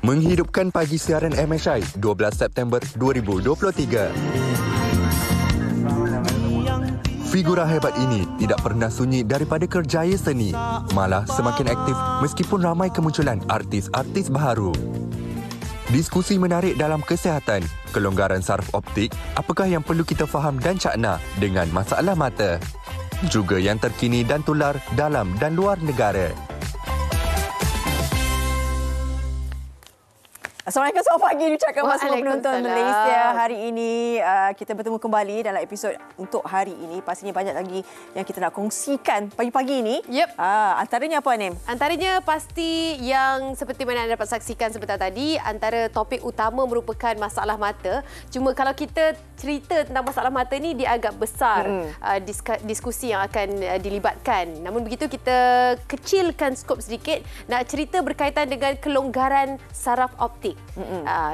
Menghidupkan pagi siaran MSI 12 September 2023. Figura hebat ini tidak pernah sunyi daripada kerjaya seni. Malah semakin aktif meskipun ramai kemunculan artis-artis baharu. Diskusi menarik dalam kesihatan, kelonggaran saraf optik, apakah yang perlu kita faham dan cakna dengan masalah mata. Juga yang terkini dan tular dalam dan luar negara. Assalamualaikum, selamat pagi diucapkan kepada semua penonton Malaysia. Hari ini kita bertemu kembali dalam episod untuk hari ini. Pastinya banyak lagi yang kita nak kongsikan pagi-pagi ini. Yep. Antaranya apa, Nem? Antaranya pasti yang seperti mana anda dapat saksikan sebentar tadi, antara topik utama merupakan masalah mata. Cuma kalau kita cerita tentang masalah mata ni, dia agak besar diskusi yang akan dilibatkan. Namun begitu, kita kecilkan skop sedikit, nak cerita berkaitan dengan kelonggaran saraf optik.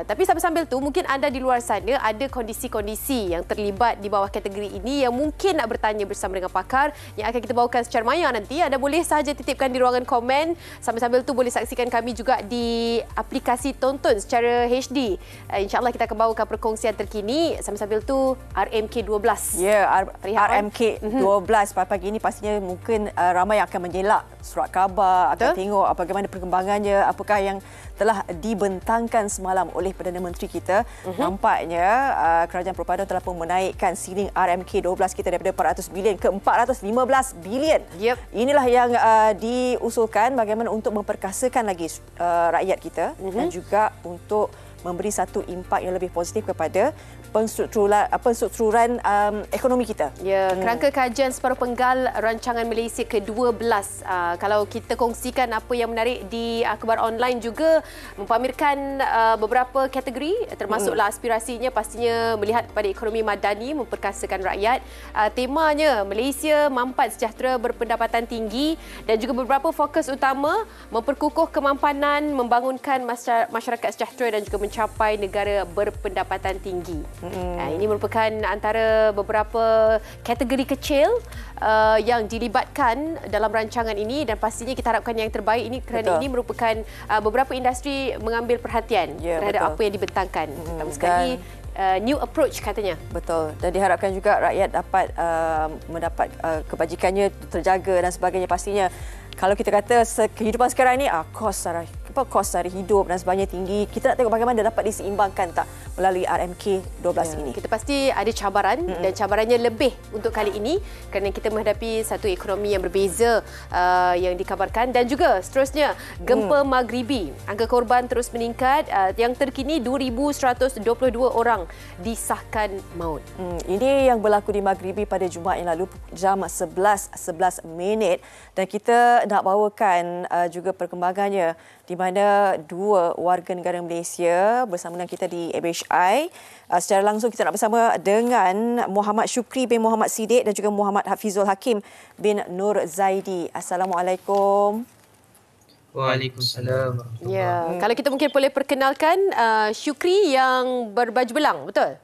Tapi sambil-sambil tu, mungkin anda di luar sana ada kondisi-kondisi yang terlibat di bawah kategori ini yang mungkin nak bertanya bersama dengan pakar yang akan kita bawakan secara maya nanti. Anda boleh sahaja titipkan di ruangan komen. Sambil-sambil tu boleh saksikan kami juga di aplikasi tonton secara HD. InsyaAllah kita akan bawakan perkongsian terkini. Sambil-sambil tu RMK12. Ya, RMK12 pagi ini pastinya mungkin ramai yang akan menjelak surat khabar, akan tengok bagaimana perkembangannya, apakah yang telah dibentangkan semalam oleh Perdana Menteri kita. Nampaknya Kerajaan Perpaduan telah pun menaikkan ceiling RMK12 kita daripada 400 bilion ke 415 bilion. Yep. Inilah yang diusulkan bagaimana untuk memperkasakan lagi rakyat kita dan juga untuk memberi satu impak yang lebih positif kepada penstrukturan ekonomi kita. Ya, kerangka kajian separuh penggal rancangan Malaysia ke-12. Kalau kita kongsikan apa yang menarik di akhbar online juga mempamerkan beberapa kategori, termasuklah aspirasinya pastinya melihat kepada ekonomi madani, memperkasakan rakyat. Temanya Malaysia mampan sejahtera berpendapatan tinggi dan juga beberapa fokus utama memperkukuh kemampanan membangunkan masyarakat sejahtera dan juga mencapai negara berpendapatan tinggi. Ini merupakan antara beberapa kategori kecil yang dilibatkan dalam rancangan ini dan pastinya kita harapkan yang terbaik ini kerana ini merupakan beberapa industri mengambil perhatian terhadap apa yang dibentangkan. Pertama sekali new approach katanya. Betul. Dan diharapkan juga rakyat dapat mendapat kebajikannya terjaga dan sebagainya. Pastinya kalau kita kata kehidupan sekarang ni kos sara hidup dan sebagainya tinggi, kita nak tengok bagaimana dapat diseimbangkan tak melalui RMK12 ini. Kita pasti ada cabaran dan cabarannya lebih untuk kali ini kerana kita menghadapi satu ekonomi yang berbeza yang dikabarkan dan juga seterusnya gempa Maghribi. Angka korban terus meningkat, yang terkini 2,122 orang disahkan maut. Ini yang berlaku di Maghribi pada Jumaat yang lalu jam 11:11 dan kita nak bawakan juga perkembangannya di mana dua warga negara Malaysia bersama dengan kita di MHI. Secara langsung kita nak bersama dengan Muhammad Syukri bin Muhammad Siddiq dan juga Muhammad Hafizul Hakim bin Nur Zaidi. Assalamualaikum. Waalaikumsalam. Ya, kalau kita mungkin boleh perkenalkan Syukri yang berbaju belang, betul?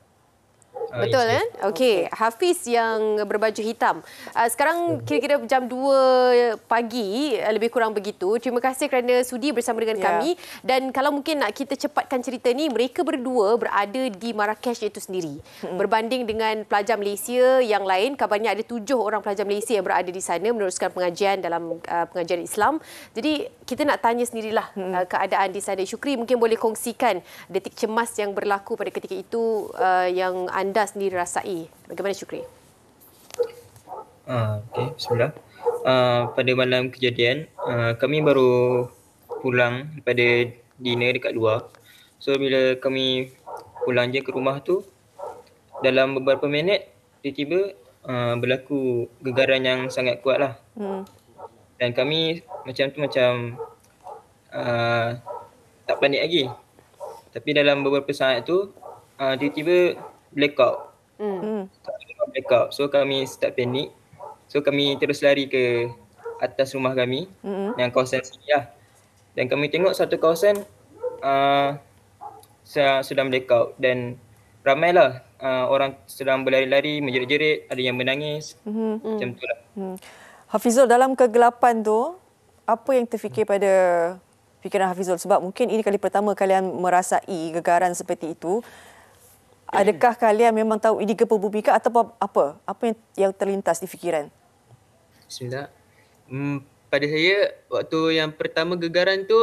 Betul kan? Okey, Hafiz yang berbaju hitam. Sekarang kira-kira jam 2 pagi, lebih kurang begitu. Terima kasih kerana sudi bersama dengan kami. Dan kalau mungkin nak kita cepatkan cerita ni, mereka berdua berada di Marrakesh itu sendiri. Berbanding dengan pelajar Malaysia yang lain, kabarnya ada 7 orang pelajar Malaysia yang berada di sana meneruskan pengajian dalam pengajian Islam. Jadi kita nak tanya sendirilah keadaan di sana. Syukri mungkin boleh kongsikan detik cemas yang berlaku pada ketika itu yang anda sendiri rasai. Bagaimana Syukri? Okey, bismillah. Pada malam kejadian, kami baru pulang daripada dinner dekat luar. So bila kami pulang je ke rumah tu, dalam beberapa minit tiba-tiba berlaku gegaran yang sangat kuat lah. Dan kami macam tak panik lagi. Tapi dalam beberapa saat tu tiba-tiba blackout. Blackout. So kami start panik. So kami terus lari ke atas rumah kami yang kawasan sini lah. Dan kami tengok satu kawasan sedang blackout dan ramailah orang sedang berlari-lari, menjerit-jerit, ada yang menangis. Macam tu lah. Hafizul, dalam kegelapan tu apa yang terfikir pada fikiran Hafizul? Sebab mungkin ini kali pertama kalian merasai gegaran seperti itu. Adakah kalian memang tahu ini gempa bumi ke atau apa? Apa yang terlintas di fikiran? Bismillah. Pada saya, waktu yang pertama gegaran tu,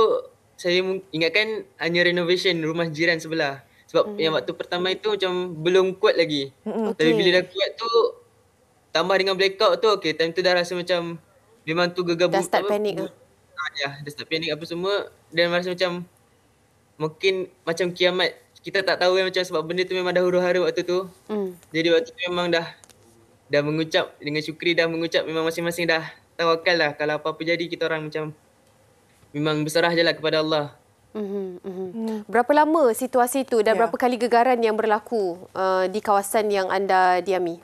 saya ingatkan hanya renovation rumah jiran sebelah. Sebab yang waktu pertama itu macam belum kuat lagi. Tapi bila dah kuat tu, tambah dengan blackout tu, time tu dah rasa macam memang tu gegar Dah start panik ke? Ya, dah start panik apa semua. Dan rasa macam mungkin macam kiamat. Kita tak tahu macam sebab benda tu memang dah huru-hara waktu tu. Jadi waktu tu memang dah mengucap dengan syukri, dah mengucap memang masing-masing dah tawakal lah. Kalau apa-apa jadi kita orang macam memang berserah je lah kepada Allah. Berapa lama situasi itu dan berapa kali gegaran yang berlaku di kawasan yang anda diami?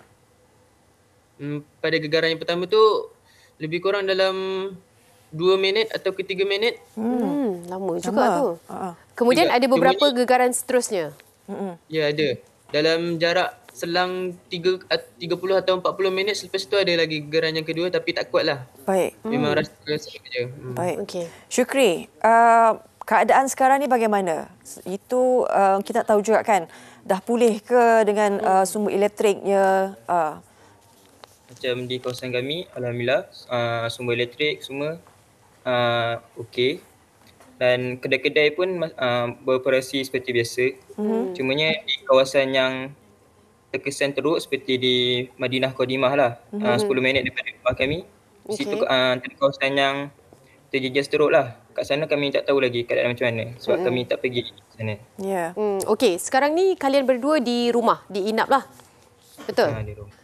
Pada gegaran yang pertama tu lebih kurang dalam 2 minit atau ke 3 minit. Lama juga tu. Kemudian ada beberapa gegaran seterusnya. Ya, ada. Dalam jarak selang 30 atau 40 minit selepas tu ada lagi gegaran yang kedua tapi tak kuat lah. Baik. Memang rasa je. Baik. Okey. Syukri, keadaan sekarang ni bagaimana? Itu kita tahu juga kan, dah pulih ke dengan sumber elektriknya? Macam di kawasan kami, alhamdulillah sumber elektrik semua okey. Dan kedai-kedai pun beroperasi seperti biasa. Cumanya di kawasan yang terkesan teruk seperti di Madinah Qadimah lah, 10 minit daripada rumah kami. Di situ antara kawasan yang terjejas teruk lah. Kat sana kami tak tahu lagi keadaan macam mana sebab kami tak pergi ke sana. Ya. Okey, sekarang ni kalian berdua di rumah, di Inap lah. Betul? Di rumah.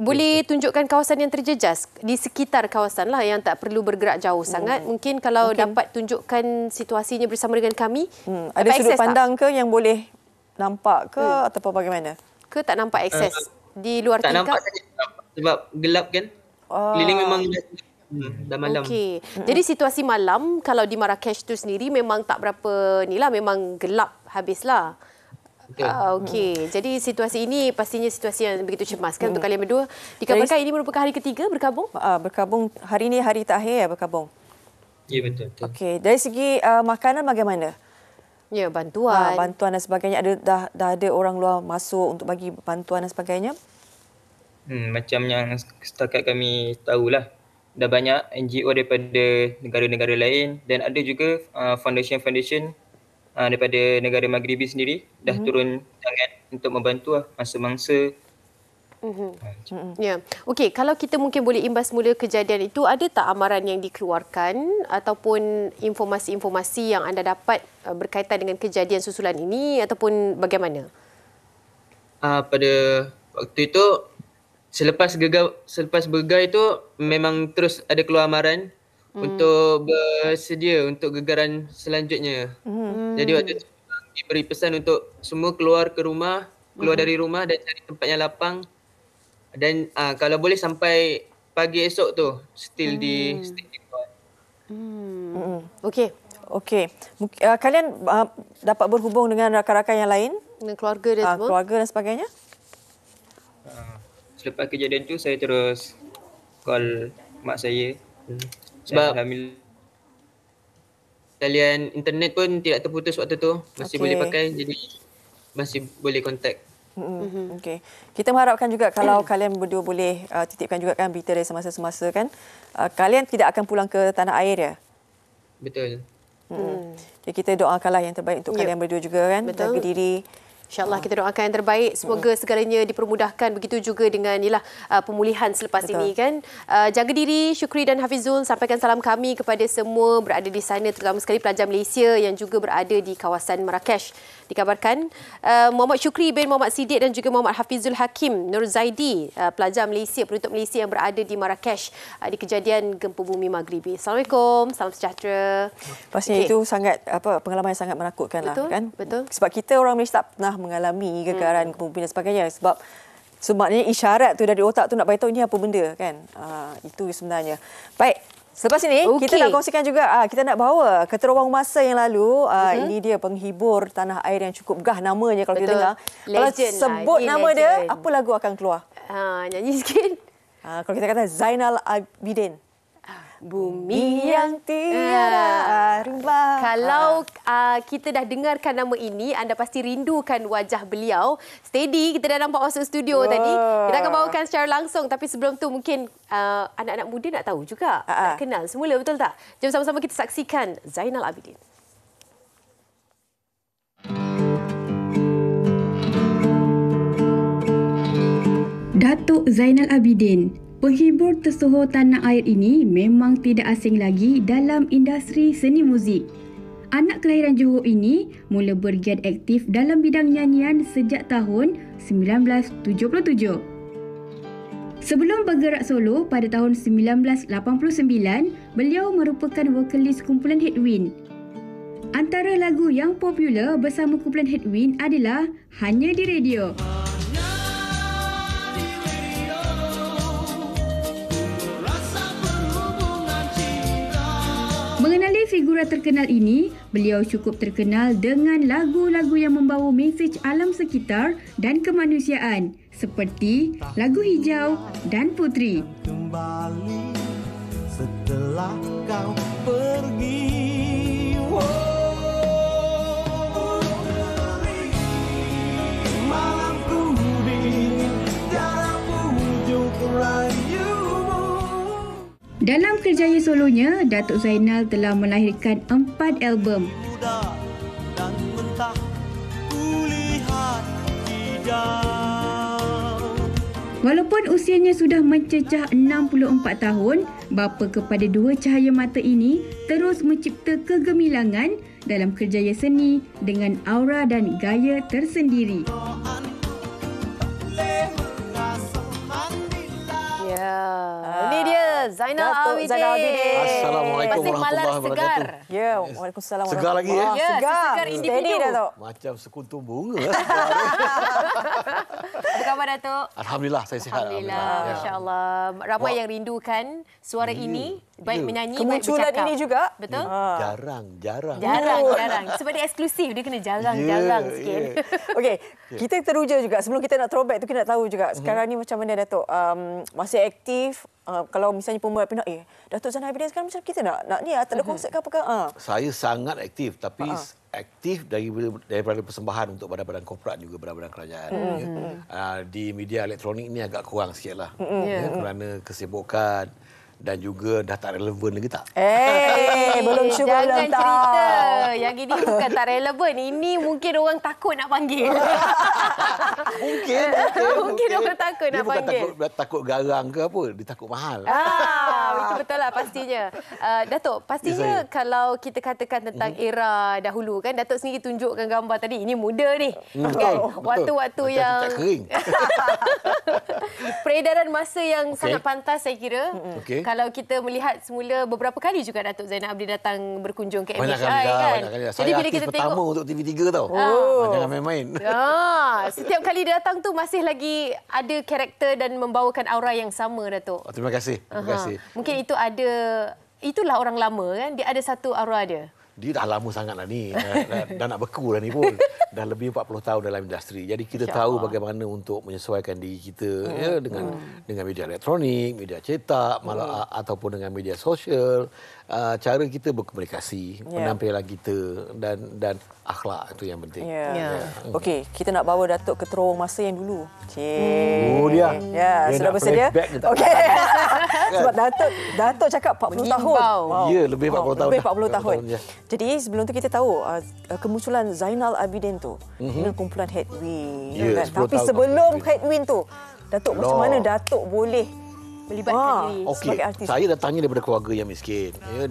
Boleh tunjukkan kawasan yang terjejas di sekitar kawasan lah yang tak perlu bergerak jauh sangat. Mungkin kalau dapat tunjukkan situasinya bersama dengan kami. Ada sudut pandang ke yang boleh nampak ke ataupun bagaimana? Ke tak nampak akses di luar Tak tingkap? nampak saja sebab gelap kan. Keliling memang dah malam. Okey. Jadi situasi malam kalau di Marrakesh tu sendiri memang tak berapa ni lah, memang gelap habislah. Okey. Jadi situasi ini pastinya situasi yang begitu cemas kan untuk kalian berdua. Dikabarkan ini merupakan hari ketiga berkabung? Berkabung hari ini hari terakhir berkabung. Ya, betul. Okey, dari segi makanan bagaimana? Ya, bantuan. Bantuan dan sebagainya, dah ada orang luar masuk untuk bagi bantuan dan sebagainya? Macam yang setakat kami tahulah, dah banyak NGO daripada negara-negara lain dan ada juga foundation daripada negara Maghribi sendiri dah turun tangan untuk membantu mangsa-mangsa. Ya. Okey, kalau kita mungkin boleh imbas mula kejadian itu, ada tak amaran yang dikeluarkan ataupun informasi-informasi yang anda dapat berkaitan dengan kejadian susulan ini ataupun bagaimana? Pada waktu itu selepas bergegar itu memang terus ada keluar amaran untuk bersedia untuk gegaran selanjutnya. Jadi waktu itu diberi pesan untuk semua keluar dari rumah dan cari tempat yang lapang. Dan kalau boleh sampai pagi esok tu still di luar. Okey. Kalian dapat berhubung dengan rakan-rakan yang lain? Dengan keluarga dan semua? Keluarga dan sebagainya? Selepas kejadian tu saya terus call mak saya. Sebab alhamdulillah talian internet pun tidak terputus waktu tu. Masih boleh pakai, jadi masih boleh kontak. Okey. Kita mengharapkan juga kalau kalian berdua boleh titipkan juga kan berita dari semasa-semasa kan. Kalian tidak akan pulang ke tanah air ya? Betul. Jadi kita doakanlah yang terbaik untuk kalian berdua juga kan. Betul. Jaga diri. InsyaAllah kita doakan yang terbaik. Semoga segalanya dipermudahkan. Begitu juga dengan pemulihan selepas ini kan. Jaga diri, Syukri dan Hafizul. Sampaikan salam kami kepada semua berada di sana, terutama sekali pelajar Malaysia yang juga berada di kawasan Marrakesh. Dikabarkan Muhammad Syukri bin Muhammad Siddiq dan juga Muhammad Hafizul Hakim Nur Zaidi, pelajar Malaysia, penuntut Malaysia yang berada di Marrakesh di kejadian gempa bumi Maghribi. Assalamualaikum, salam sejahtera. Pastinya itu sangat pengalaman yang sangat menakutkan lah kan. Betul. Sebab kita orang Malaysia tak pernah mengalami gegaran gempa bumi dan sebagainya. Sebab maknanya isyarat tu dari otak tu nak beritahu ini apa benda kan. Itu sebenarnya. Baik. Selepas ini kita nak kongsikan juga, kita nak bawa ke terowong masa yang lalu. Ini dia penghibur tanah air yang cukup gah namanya kalau kita dengar. Legend kalau sebut nama dia, apa lagu akan keluar? Nyanyi sikit. Kalau kita kata Zainal Abidin. Bumi yang tiada rimba. kita dah dengarkan nama ini, anda pasti rindukan wajah beliau. Steady, kita dah nampak masuk studio tadi. Kita akan bawakan secara langsung. Tapi sebelum tu mungkin anak-anak muda nak tahu juga. Nak kenal semula, betul tak? Jom sama-sama kita saksikan Zainal Abidin. Datuk Zainal Abidin, penghibur tersohor tanah air ini memang tidak asing lagi dalam industri seni muzik. Anak kelahiran Johor ini mula bergiat aktif dalam bidang nyanyian sejak tahun 1977. Sebelum bergerak solo pada tahun 1989, beliau merupakan vokalis kumpulan Headwind. Antara lagu yang popular bersama kumpulan Headwind adalah Hanya di Radio. Mengenali figura terkenal ini, beliau cukup terkenal dengan lagu-lagu yang membawa mesej alam sekitar dan kemanusiaan seperti lagu Hijau dan Putri. Kembali setelah kau pergi. Malamku dingin dalam ujung rayumu. Dalam kerjaya solonya, Datuk Zainal telah melahirkan 4 album. Muda dan mentah kulihat hijau. Walaupun usianya sudah mencecah 64 tahun, bapa kepada dua cahaya mata ini terus mencipta kegemilangan dalam kerjaya seni dengan aura dan gaya tersendiri. Ini dia Zainal Abidin. Assalamualaikum Masih malam warahmatullahi segar. wabarakatuh. Ya, waalaikumsalam. Segar lagi ya? Ya, segar. segar individu. Steady, Datuk. Macam sekuntum bunga. Apa khabar, Datuk? Alhamdulillah, saya sihat. Alhamdulillah, masya-Allah. Ramai yang rindukan suara ini, baik menyanyi, baik Kemunculan bercakap. ini juga. Betul? Jarang. Jarang. Sebab dia eksklusif, dia kena jarang sikit. Okey, kita teruja juga. Sebelum kita nak throwback tu, kita nak tahu juga sekarang ni macam mana, Datuk? Masih aktif? Kalau misalnya pembuat pindah, Datuk Zainal Abidin sekarang macam kita nak ni, tak ada konsep ke apa ke? Saya sangat aktif, tapi aktif daripada persembahan untuk badan-badan korporat juga badan-badan kerajaan. Di media elektronik ni agak kurang sikitlah. Kerana kesibukan dan juga dah tak relevan lagi tak? Belum cuba, belum Jangan tahu. cerita. Yang ini bukan tak relevan. Ini mungkin orang takut nak panggil. Mungkin orang takut nak panggil. Dia bukan takut garang ke apa, dia takut mahal. Itu betul lah pastinya. Datuk, pastinya kalau kita katakan tentang era dahulu kan, Datuk sendiri tunjukkan gambar tadi, ini muda ni. Kan? Waktu-waktu Macam yang cicak kering. peredaran masa yang sangat pantas saya kira. Okey. Kalau kita melihat semula beberapa kali juga Datuk Zainal Abidin datang berkunjung ke Banyak MHI kali dah, kan. banyak kali dah. Jadi Saya bila artis kita pertama tengok untuk TV3 tau. Jangan main-main. setiap kali dia datang tu masih lagi ada karakter dan membawakan aura yang sama, Datuk. Terima kasih. Terima kasih. Mungkin itulah orang lama kan, dia ada satu aura dia. Dia dah lama sangat lah ni. Dah nak beku dah ni pun. Dah lebih 40 tahun dalam industri. Jadi kita tahu bagaimana untuk menyesuaikan diri kita dengan media elektronik, media cetak, malah ataupun dengan media sosial. Cara kita berkomunikasi, penampilan kita dan akhlak itu yang penting. Okey, kita nak bawa Datuk ke terowong masa yang dulu. Oh dia. Ya, Dia sudah nak bersedia? flashback dia tak Okey. Sebab Datuk cakap 40 tahun. Ya, lebih 40 tahun Lebih dah. 40 tahun. Ya. Jadi sebelum tu kita tahu kemunculan Zainal Abidin tu dengan kumpulan Headwind. Ya, Kan? 10 Tapi tahun sebelum Headwind. Headwind tu, Datuk macam mana Datuk boleh Melibatkan diri. Okey, sebagai artis? saya datangnya daripada keluarga yang miskin. Ya,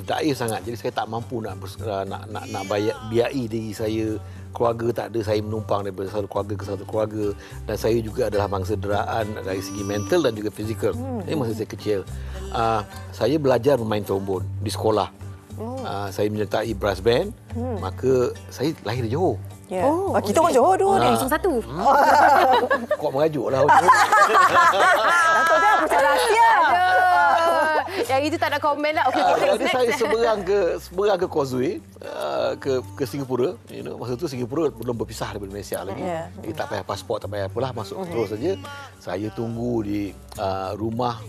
daif sangat. Jadi saya tak mampu nak biayai diri saya. Keluarga tak ada, saya menumpang daripada satu keluarga ke satu keluarga. Dan saya juga adalah bangsa deraan dari segi mental dan juga fizikal. Ini masa saya kecil. Saya belajar bermain trombon di sekolah. Saya menyertai brass band. Maka saya lahir di Johor. Ya. Kita orang Johor dua ni. 01. Kok merajuk lah. Datuk jangan percaya rahsia. Yang itu tak nak komen lah. Okey, Jadi saya seberang ke Causeway, ke Singapura. Masa tu Singapura belum berpisah daripada Malaysia lagi. Jadi tak payah pasport, tak payah apalah, masuk terus saja. Saya tunggu di rumah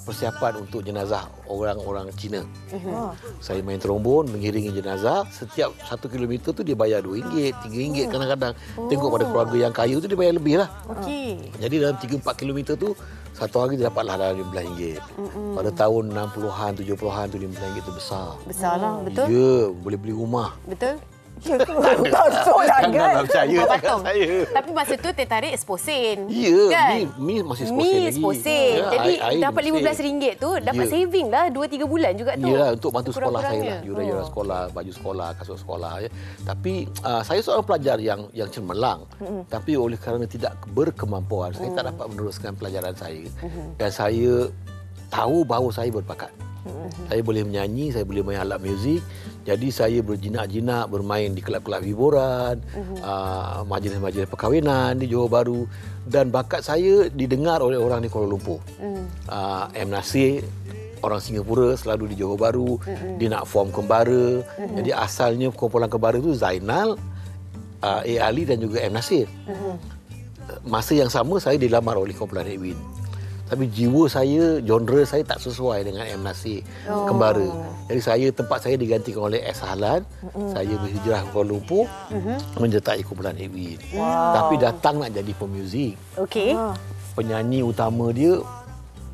persiapan untuk jenazah orang-orang Cina. Saya main trombon, mengiringi jenazah. Setiap 1 kilometer tu dia bayar RM2, RM3 kadang-kadang. Tengok pada keluarga yang kaya tu dia bayar lebih lah. Okey. Jadi dalam 3-4 kilometer tu, satu hari dia dapatlah dalam RM15. Pada tahun 60-an, 70-an tu RM15 tu besar. Besar lah, betul? Ya, boleh beli rumah. Betul? Ya ke? Betul lah kan? Janganlah percaya Rumah cakap patung. saya. Tapi masa tu tertarik seposen. Ya, kan? mi masih seposen Mi lagi. seposen. Ya, Jadi air dapat seposen. RM15 tu dapat Ya. saving lah 2-3 bulan juga tu. Yalah, untuk bantu sekolah saya lah. Kurang-kurangnya. Yuran-yuran sekolah, baju sekolah, kasut sekolah. Ya. Tapi saya seorang pelajar yang cemerlang. Tapi oleh kerana tidak berkemampuan, saya tak dapat meneruskan pelajaran saya. Dan saya tahu bahawa saya berbakat. Saya boleh menyanyi, saya boleh main alat muzik. Jadi saya berjinak-jinak bermain di kelab-kelab hiburan, majlis-majlis perkahwinan di Johor Bahru, dan bakat saya didengar oleh orang di Kuala Lumpur. M. Nasir, orang Singapura, selalu di Johor Bahru. Dia nak form kembara. Jadi asalnya kumpulan kembara itu Zainal, A. Ali dan juga M. Nasir. Masa yang sama saya dilamar oleh kumpulan Edwin. Tapi jiwa saya, genre saya tak sesuai dengan M. Nasir kembara. Jadi tempat saya digantikan oleh S. Halan. Saya berhijrah ke Kuala Lumpur menyertai kumpulan Edwin. Tapi datang nak jadi pemuzik. Okey. Penyanyi utama dia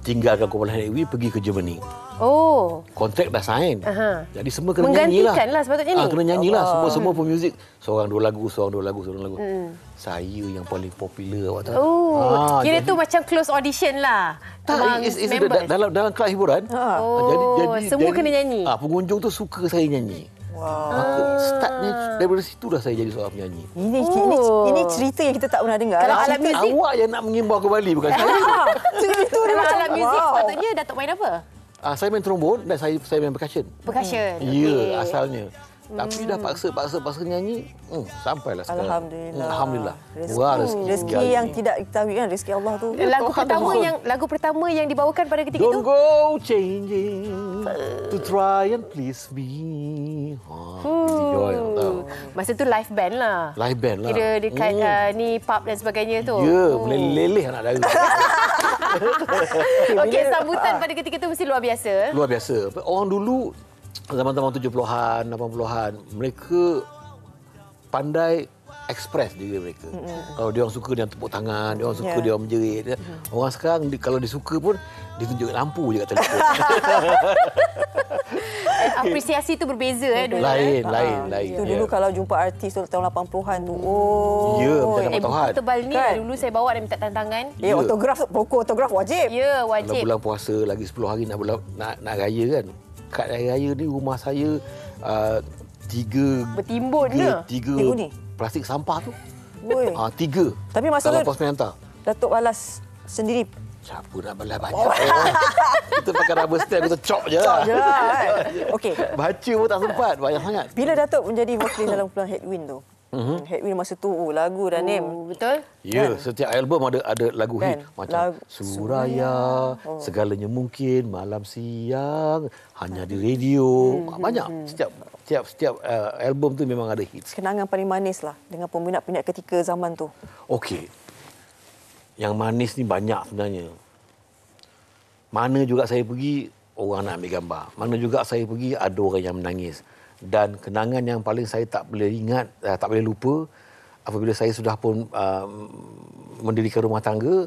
tinggalkan kumpulan Edwin pergi ke Germany. Oh. Kontrak dah sign. Aha. Jadi semua kena nyanyi lah. Menggantikan lah sepatutnya ni. Kena nyanyi lah. Semua pemuzik. Seorang dua lagu. Saya yang paling popular waktu tu. Oh, kira tu macam close audition lah. Tak, dalam kelab hiburan. Oh, semua kena nyanyi. Pengunjung tu suka saya nyanyi. Maka startnya daripada situ dah saya jadi seorang penyanyi. Ini cerita yang kita tak pernah dengar. Kalau alat muzik, awak yang nak mengimbau kembali bukan saya. kalau alat muzik sepatutnya Datuk main apa? Saya main trombon dan saya main percussion. Percussion. Ya, asalnya. Tapi dah paksa nyanyi, sampailah sekarang. Alhamdulillah. Murah rezeki yang tidak diketahui kan, rezeki Allah tu. Lagu pertama yang dibawakan pada ketika Don't itu. go changing to try and please me. Masa tu live band lah. Live band lah. Kira dekat ni pub dan sebagainya tu. Ya, meleleh anak dara. Okey, sambutan pada ketika itu mesti luar biasa. Luar biasa. Orang dulu zaman-zaman 70-an, 80-an, mereka pandai express diri mereka. Kalau dia orang suka dia tepuk tangan, dia orang suka dia orang menjerit. Orang sekarang kalau dia suka pun dia tunjuk lampu je kat telefon. Apresiasi tu berbeza dulu. Lain. Itu dulu kalau jumpa artis tahun 80-an tu. Ya, macam buku tebal ni kan? Dulu saya bawa dan minta tantangan. Pokok autograf wajib. Ya, wajib. Kalau bulan puasa lagi 10 hari nak raya kan. Kad raya ni rumah saya 3 bertimbun ke? 3 plastik sampah tu. 3. Tapi masa dalam tu pos pengantar. Datuk balas sendiri. Siapa nak balas banyak? Kita pakai rubber stamp, kita chop je lah. Okey. Baca pun tak sempat, banyak sangat. Bila Datuk menjadi vokalis dalam kumpulan Headwind tu? Headwind masa tu lagu dan name. Betul? Ya, setiap album ada lagu hit macam Suraya, segalanya mungkin, malam siang, hanya di radio. Banyak. Setiap album tu memang ada hit. Kenangan paling manis lah dengan peminat-peminat ketika zaman tu. Okey. Yang manis ni banyak sebenarnya. Mana juga saya pergi, orang nak ambil gambar. Mana juga saya pergi, ada orang yang menangis. Dan kenangan yang paling saya tak boleh ingat, tak boleh lupa, apabila saya sudah pun mendirikan rumah tangga,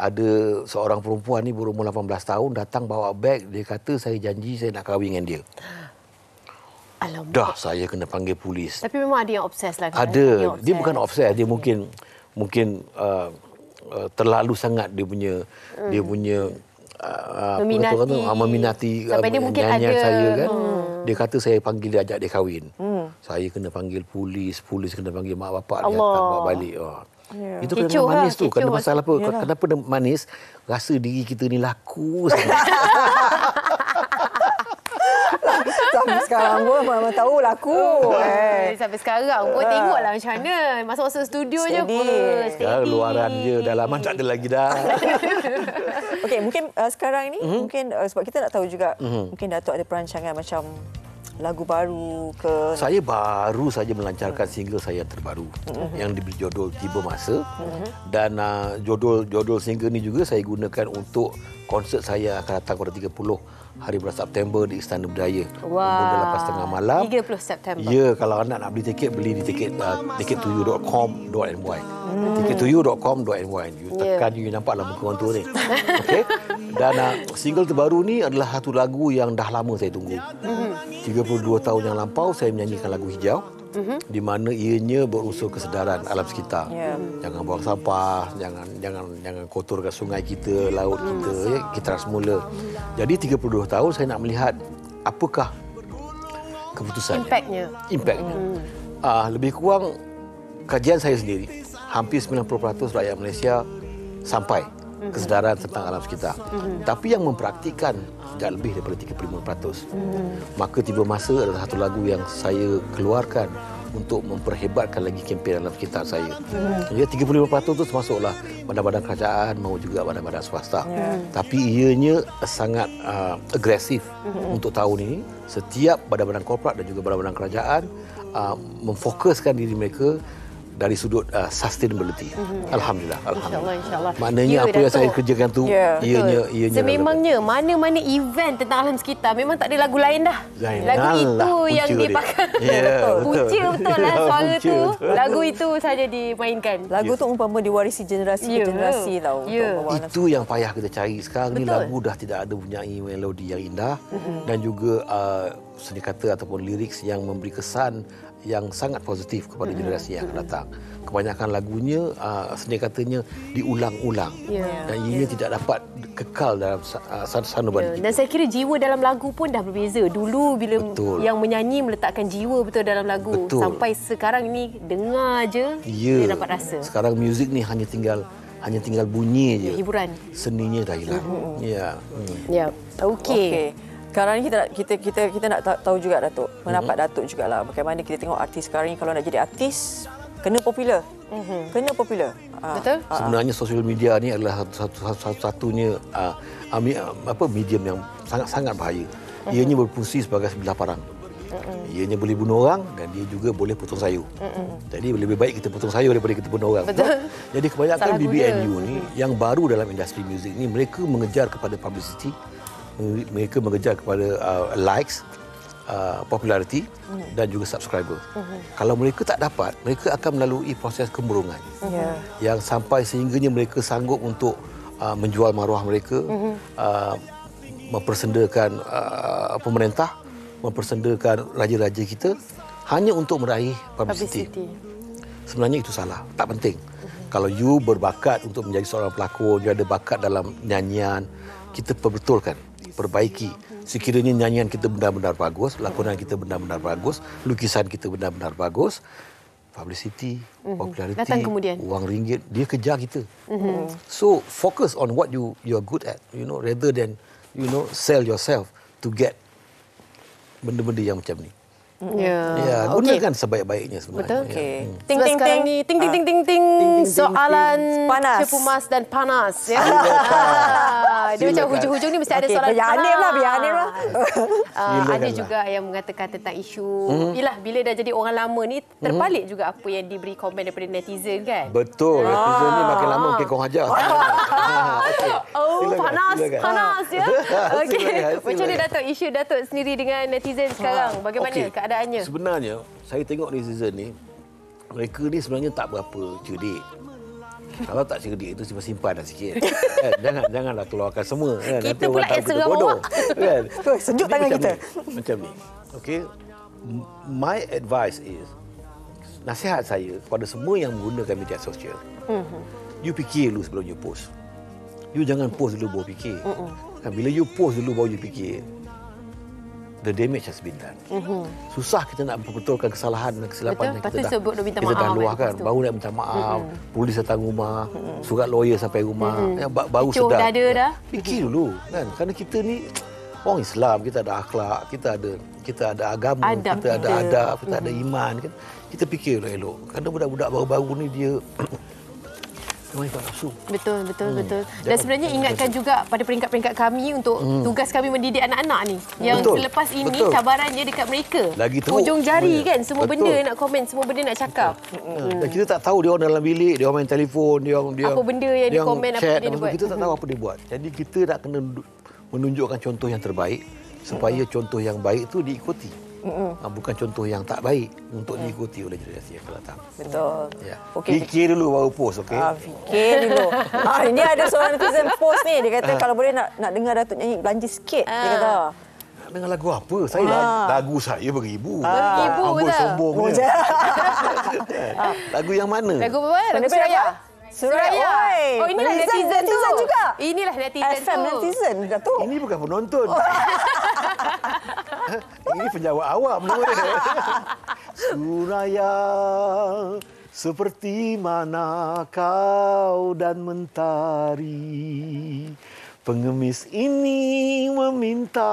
ada seorang perempuan ni berumur 18 tahun datang bawa beg, dia kata saya janji saya nak kahwin dengan dia. Alamak. Dah saya kena panggil polis. Tapi memang ada yang obses lah. Ada. Dia bukan obses, dia mungkin terlalu sangat dia punya meminati sampai dia mungkin nyanyian ada saya kan. Dia kata saya panggil dia, ajak dia kahwin. Saya kena panggil polis kena panggil mak bapak dia datang bawa balik. Itu kenapa manis tu. Kerana masalah apa? Kenapa dia manis? Rasa diri kita ni laku sangat. Sampai sekarang pun Mama tahu laku. Sampai sekarang pun tengoklah macam mana. Masuk studio je pun steady. Luaran je, dalaman tak ada lagi dah. Okey, mungkin sekarang ni mungkin sebab kita nak tahu juga mungkin Datuk ada perancangan macam lagu baru ke? Saya baru saja melancarkan single saya terbaru yang diberi judul Tiba Masa. Dan judul single ni juga saya gunakan untuk konsert saya akan datang pada 30 hari bulan September di Istana Budaya. Mula 8.30 malam. 30 September. Ya, kalau anda nak beli tiket, beli di ticket2you.com.my. ticket2you.com.my. You tekan, you nampaklah muka orang tua ni. Okey. Dan single terbaru ni adalah satu lagu yang dah lama saya tunggu. 32 tahun yang lampau saya menyanyikan lagu Hijau. Di mana ianya berunsur kesedaran alam sekitar. Jangan buang sampah, jangan kotorkan sungai kita, laut kita, ya, kita semula. Jadi 32 tahun saya nak melihat apakah keputusannya. Impactnya. Lebih kurang kajian saya sendiri, hampir 90% rakyat Malaysia sampai kesedaran tentang alam sekitar. Tapi yang mempraktikkan tidak lebih daripada 35%. Maka Tiba Masa adalah satu lagu yang saya keluarkan untuk memperhebatkan lagi kempen alam sekitar saya. Jadi 35% itu termasuklah badan-badan kerajaan maupun juga badan-badan swasta. Tapi ianya sangat agresif untuk tahun ini. Setiap badan-badan korporat dan juga badan-badan kerajaan memfokuskan diri mereka dari sudut sustainability. Alhamdulillah. InsyaAllah. Maknanya apa yang saya kerjakan tu ianya sememangnya mana-mana event tentang alam sekitar memang tak ada lagu lain dah. Lagu itu yang dipakai. Punca betul lah suara tu. Lagu itu saja dimainkan. Lagu tu umpama diwarisi generasi ke generasi tau. Itu yang payah kita cari. Sekarang ni lagu dah tidak ada punyai melodi yang indah dan juga seni kata ataupun lirik yang memberi kesan yang sangat positif kepada generasi yang akan datang. Kebanyakan lagunya, seni katanya diulang-ulang. Dan ianya tidak dapat kekal dalam sanubari. Dan saya kira jiwa dalam lagu pun dah berbeza. Dulu bila yang menyanyi meletakkan jiwa betul dalam lagu. Sampai sekarang ni dengar je, dia dapat rasa. Sekarang muzik ni hanya tinggal bunyi je. Hiburan. Seninya dah hilang. Okey. Sekarang ni kita nak tahu juga Datuk, pendapat Datuk jugalah bagaimana kita tengok artis sekarang ni kalau nak jadi artis kena popular. Kena popular. Betul? Sebenarnya sosial media ni adalah satu-satunya medium yang sangat-sangat bahaya. Ianya berfungsi sebagai sebelah parang. Ianya boleh bunuh orang dan dia juga boleh potong sayur. Jadi lebih baik kita potong sayur daripada kita bunuh orang. Betul. Jadi kebanyakan BBNU ni yang baru dalam industri muzik ni, mereka mengejar kepada publicity, mereka mengejar kepada likes, popularity dan juga subscriber. Kalau mereka tak dapat, mereka akan melalui proses kemurungan yang sampai sehingganya mereka sanggup untuk menjual maruah mereka, mempersendakan pemerintah, mempersendakan raja-raja kita hanya untuk meraih publicity. Sebenarnya itu salah, tak penting. Kalau you berbakat untuk menjadi seorang pelakon, you ada bakat dalam nyanyian, kita perbetulkan, perbaiki. Sekiranya nyanyian kita benar-benar bagus, lakonan kita benar-benar bagus, lukisan kita benar-benar bagus, publicity, populariti, wang ringgit, dia kejar kita. So focus on what you are good at, rather than sell yourself to get benda-benda yang macam ni. Gunakan sebaik-baiknya sebenarnya. Betul. Ting ting ting ni ting ting ting ting ting soalan panas, cepumas dan panas ya. Dia macam hujung-hujung ni mesti ada soalan panas. Biar Anim lah. Ada juga yang mengatakan tentang isu bila dah jadi orang lama ni terbalik juga apa yang diberi komen daripada netizen kan. Betul. Netizen ni makin lama makin kau hajar. Panas ya. Okey. Macam mana Datuk isu Datuk sendiri dengan netizen sekarang? Bagaimana keadaannya? Sebenarnya saya tengok netizen ni, mereka ni sebenarnya tak berapa cerdik. Kalau tak cerdik itu simpan dah sikit. Janganlah keluarkan semua. Kita pula yang serang awak. Sejuk tangan kita. Macam ni. Okey. My advice is, nasihat saya kepada semua yang menggunakan media sosial. You fikir dulu sebelum you post. You jangan post dulu baru fikir. Bila you post dulu baru you fikir, the damage has been done. Susah kita nak membetulkan kesalahan dan kesilapan yang kita dah luahkan. Baru nak minta maaf, polis datang rumah, surat lawyer sampai rumah, baru sedar. Fikir dulu kan, kerana kita ni orang Islam, kita ada akhlak, kita ada agama, kita ada adab, kita ada iman kan. Kita fikir elok. Kerana budak-budak baru-baru ni dia main tak nafsu. Betul. Dan sebenarnya ingatkan juga pada peringkat-peringkat kami untuk tugas kami mendidik anak-anak ni. Yang selepas ini cabarannya dekat mereka. Lagi teruk. Hujung jari kan, semua Betul. benda nak komen, semua benda nak cakap. Dan kita tak tahu dia orang dalam bilik, dia orang main telefon, dia Apa benda yang dia komen, apa chat, dia buat. Kita tak tahu apa dia buat. Jadi kita nak kena menunjukkan contoh yang terbaik supaya contoh yang baik itu diikuti. Bukan contoh yang tak baik untuk diikuti oleh generasi yang akan datang. Betul. Ya. Okey. Fikir dulu baru post, okey? Fikir dulu. Ini ada seorang netizen post ni. Dia kata kalau boleh nak dengar Datuk nyanyi belanja sikit. Dia kata. Nak dengar lagu apa? Saya lagu saya beribu. Beribu, Amboi betul. sombongnya. Lagu yang mana? Lagu apa? Lagu Pendapat Suraya? apa? Suraya. Oi. Oh, inilah netizen tu. juga. Inilah netizen tu. FM netizen, Datuk. Ini bukan penonton. Ini penjawab awam. Suraya, seperti mana kau dan mentari, pengemis ini meminta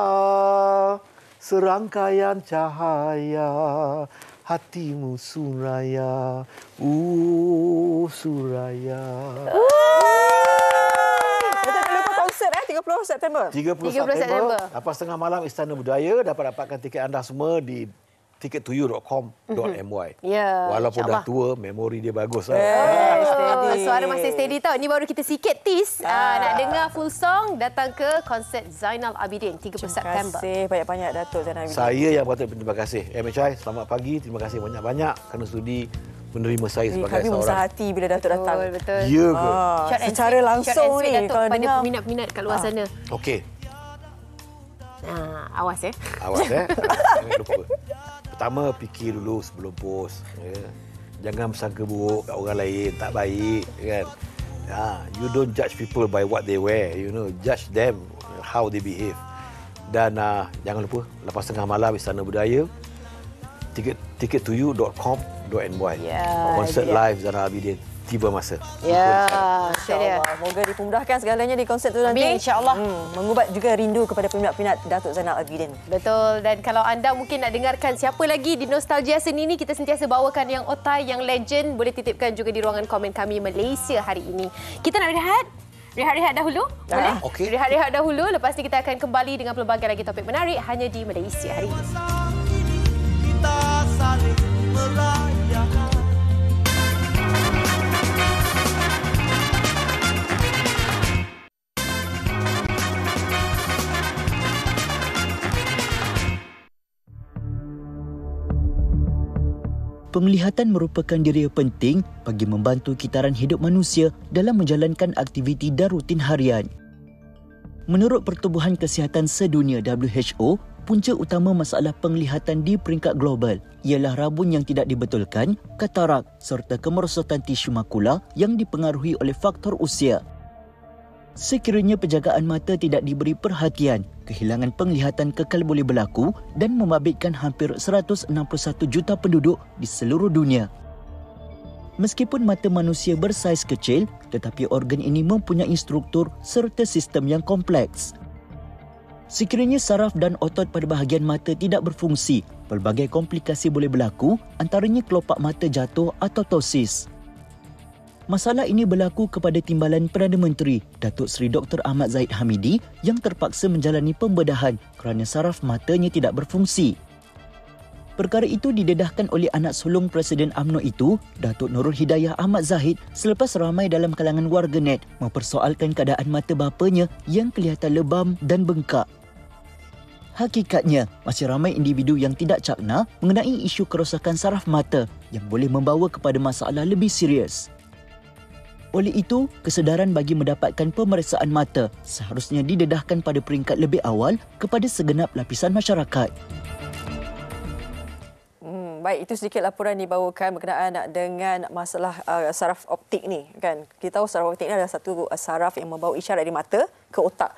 serangkaian cahaya hatimu Suraya, Suraya. Betul, tak lupa konsert 30 September. 30 September. Lepas tengah malam Istana Budaya dapat dapatkan tiket anda semua di tickettoyou.com.my. Ya, Walaupun dah insyaAllah. tua, memori dia bagus. Suara masih steady tau. Ni baru kita sikit tease. Nak dengar full song, datang ke konsert Zainal Abidin 30 September. Terima kasih banyak-banyak Datuk Zainal Abidin. Saya yang patut berterima kasih. MHI, selamat pagi. Terima kasih banyak-banyak kerana sudi menerima saya sebagai Kami besar seorang. hati bila Datuk datang. Betul. Ya ke? Short and Secara sweet. langsung Short and sweet, ni, Datuk, kalau pada dengar- peminat-peminat kat luar sana. Okey. Awas Awas jangan lupa. Pertama, fikir dulu sebelum post. Ya. Jangan bersangka buruk kat orang lain, tak baik kan. You don't judge people by what they wear, judge them how they behave. Dan jangan lupa lepas tengah malam Istana Budaya, tickettoyou.com.my. Konsert live Zainal Abidin tiba masa. Ya, saya InsyaAllah. Moga dimudahkan segalanya di konsert tu nanti. Amin, insyaAllah. Mengubat juga rindu kepada peminat-peminat Datuk Zainal Abidin. Betul. Dan kalau anda mungkin nak dengarkan siapa lagi di Nostalgia Seni ni, kita sentiasa bawakan yang otai, yang legend. Boleh titipkan juga di ruangan komen kami Malaysia hari ini. Kita nak rehat? Rehat-rehat dahulu? Boleh? Okey. Rehat-rehat dahulu. Lepas ni kita akan kembali dengan pelbagai lagi topik menarik hanya di Malaysia hari ini. Kita saling merayakan. Penglihatan merupakan diri penting bagi membantu kitaran hidup manusia dalam menjalankan aktiviti dan rutin harian. Menurut Pertubuhan Kesihatan Sedunia WHO, punca utama masalah penglihatan di peringkat global ialah rabun yang tidak dibetulkan, katarak serta kemerosotan tisu makula yang dipengaruhi oleh faktor usia. Sekiranya penjagaan mata tidak diberi perhatian, kehilangan penglihatan kekal boleh berlaku dan membabitkan hampir 161 juta penduduk di seluruh dunia. Meskipun mata manusia bersaiz kecil, tetapi organ ini mempunyai struktur serta sistem yang kompleks. Sekiranya saraf dan otot pada bahagian mata tidak berfungsi, pelbagai komplikasi boleh berlaku, antaranya kelopak mata jatuh atau ptosis. Masalah ini berlaku kepada timbalan Perdana Menteri Datuk Seri Dr. Ahmad Zahid Hamidi yang terpaksa menjalani pembedahan kerana saraf matanya tidak berfungsi. Perkara itu didedahkan oleh anak sulung Presiden UMNO itu, Datuk Nurul Hidayah Ahmad Zahid, selepas ramai dalam kalangan warganet mempersoalkan keadaan mata bapanya yang kelihatan lebam dan bengkak. Hakikatnya, masih ramai individu yang tidak cakna mengenai isu kerosakan saraf mata yang boleh membawa kepada masalah lebih serius. Oleh itu, kesedaran bagi mendapatkan pemeriksaan mata seharusnya didedahkan pada peringkat lebih awal kepada segenap lapisan masyarakat. Baik, itu sedikit laporan dibawakan berkenaan dengan masalah saraf optik ni kan. Kita tahu saraf optik ni adalah satu saraf yang membawa isyarat di mata ke otak.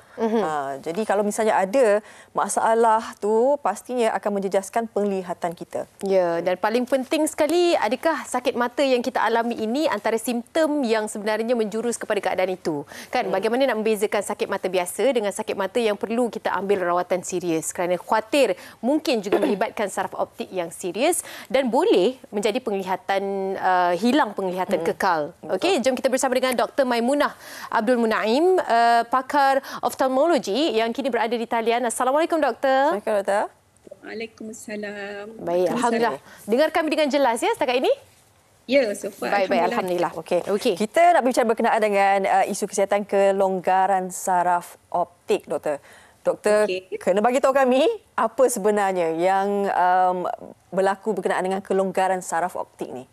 Jadi kalau misalnya ada masalah tu, pastinya akan menjejaskan penglihatan kita. Ya, dan paling penting sekali, adakah sakit mata yang kita alami ini antara simptom yang sebenarnya menjurus kepada keadaan itu? Kan, bagaimana nak membezakan sakit mata biasa dengan sakit mata yang perlu kita ambil rawatan serius? Kerana khawatir mungkin juga melibatkan saraf optik yang serius dan boleh menjadi penglihatan hilang penglihatan kekal. Okey, jom kita bersama dengan Dr. Maimunah Abdul Munaim, pakar oftalmologi yang kini berada di talian. Assalamualaikum doktor. Assalamualaikum doktor. Waalaikumsalam. Baik, alhamdulillah. Dengar kami dengan jelas ya setakat ini? Ya, so far. Baik, alhamdulillah. Okey. Kita nak bicara berkenaan dengan isu kesihatan kelonggaran saraf optik, doktor. Doktor, kena bagi tahu kami apa sebenarnya yang berlaku berkenaan dengan kelonggaran saraf optik ni.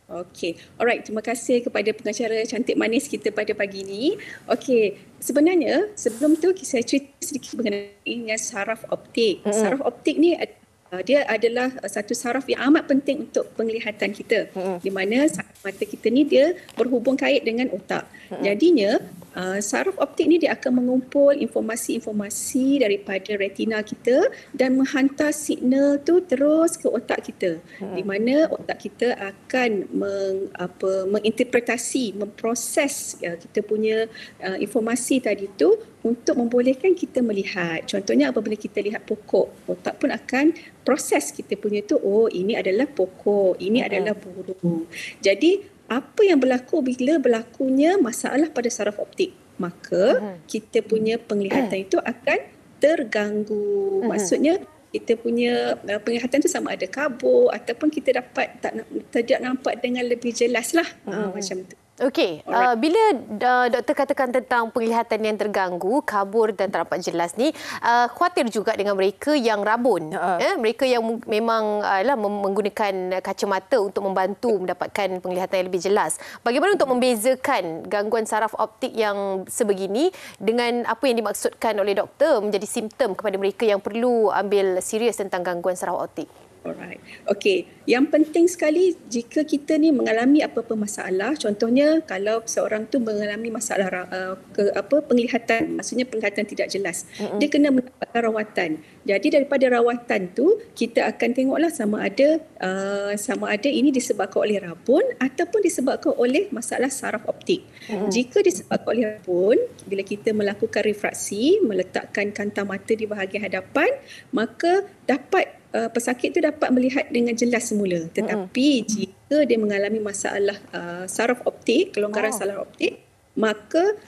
Okey. Alright, terima kasih kepada pengacara cantik manis kita pada pagi ini. Okey, sebenarnya sebelum tu saya cerita sedikit mengenai saraf optik. Saraf optik ni dia adalah satu saraf yang amat penting untuk penglihatan kita. Di mana saraf mata kita ni dia berhubung kait dengan otak. Jadinya saraf optik ni dia akan mengumpul informasi-informasi daripada retina kita dan menghantar signal tu terus ke otak kita. Di mana otak kita akan menginterpretasi, memproses kita punya informasi tadi tu untuk membolehkan kita melihat. Contohnya apabila kita lihat pokok, otak pun akan proses kita punya tu, oh ini adalah pokok, ini adalah burung. Jadi apa yang berlaku bila berlakunya masalah pada saraf optik? Maka kita punya penglihatan itu akan terganggu. Maksudnya kita punya penglihatan tu sama ada kabur ataupun kita dapat tidak nampak dengan lebih jelas lah. Macam tu. Okey, bila doktor katakan tentang penglihatan yang terganggu, kabur dan tak nampak jelas ni, khawatir juga dengan mereka yang rabun. Mereka yang memang menggunakan kacamata untuk membantu mendapatkan penglihatan yang lebih jelas. Bagaimana untuk membezakan gangguan saraf optik yang sebegini dengan apa yang dimaksudkan oleh doktor menjadi simptom kepada mereka yang perlu ambil serius tentang gangguan saraf optik? Alright. Okey, yang penting sekali jika kita ni mengalami apa-apa masalah, contohnya kalau seorang tu mengalami masalah penglihatan, maksudnya penglihatan tidak jelas, dia kena mendapatkan rawatan. Jadi daripada rawatan tu kita akan tengoklah sama ada ini disebabkan oleh rabun ataupun disebabkan oleh masalah saraf optik. Jika disebabkan oleh rabun, bila kita melakukan refraksi, meletakkan kanta mata di bahagian hadapan, maka pesakit itu dapat melihat dengan jelas semula. Tetapi jika dia mengalami masalah saraf optik, kelonggaran saraf optik, maka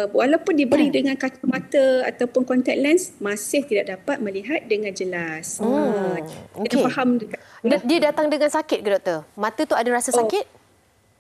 walaupun diberi dengan kacamata ataupun contact lens, masih tidak dapat melihat dengan jelas. Kita faham. Dia datang dengan sakit ke doktor? Mata tu ada rasa sakit?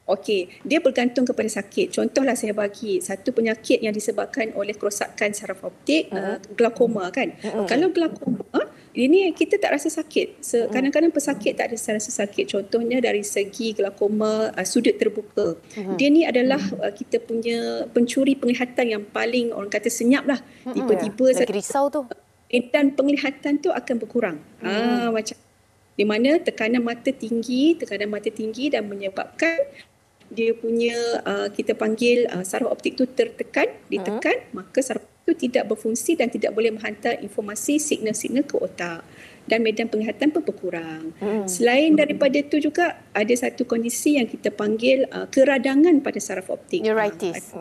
Okey, dia bergantung kepada sakit. Contohlah saya bagi satu penyakit yang disebabkan oleh kerosakan saraf optik, glaukoma kan. Kalau glaukoma, ini kita tak rasa sakit. Kadang-kadang pesakit tak ada rasa sakit. Contohnya dari segi glaukoma sudut terbuka. Dia ni adalah kita punya pencuri penglihatan yang paling orang kata senyap lah. Tiba-tiba lagi risau tu. Dan penglihatan tu akan berkurang. Macam di mana tekanan mata tinggi dan menyebabkan dia punya kita panggil saraf optik tu ditekan, maka saraf itu tidak berfungsi dan tidak boleh menghantar informasi signal-signal ke otak dan medan penglihatan pun berkurang. Selain daripada itu juga ada satu kondisi yang kita panggil keradangan pada saraf optik. Neuritis.